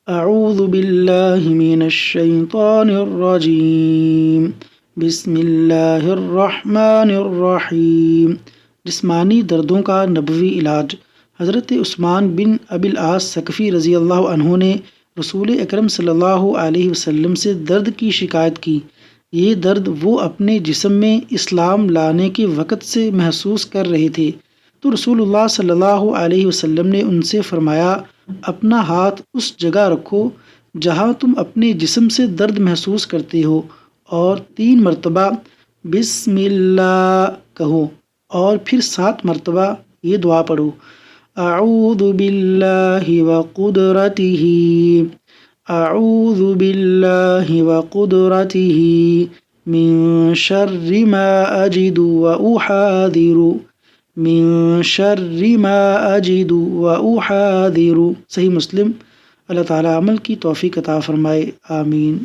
اعوذ باللہ من الشیطان الرجیم بسم اللہ الرحمن الرحیم۔ جسمانی دردوں کا نبوی علاج۔ حضرت عثمان بن ابی العاص ثقفی رضی اللہ عنہ نے رسول اکرم صلی اللہ علیہ وسلم سے درد کی شکایت کی۔ یہ درد وہ اپنے جسم میں اسلام لانے کے وقت سے محسوس کر رہے تھے، تو رسول اللہ صلی اللہ علیہ وسلم نے ان سے فرمایا، اپنا ہاتھ اس جگہ رکھو جہاں تم اپنے جسم سے درد محسوس کرتے ہو، اور 3 مرتبہ بسم اللہ کہو، اور پھر 7 مرتبہ یہ دعا پڑھو، اعوذ باللہ وقدرتہ، اعوذ باللہ وقدرتہ من شر ما اجد واحاذر، من شر ما اجد واحاذر۔ صحیح مسلم۔ اللہ تعالیٰ عمل کی توفیق عطا فرمائے، آمین۔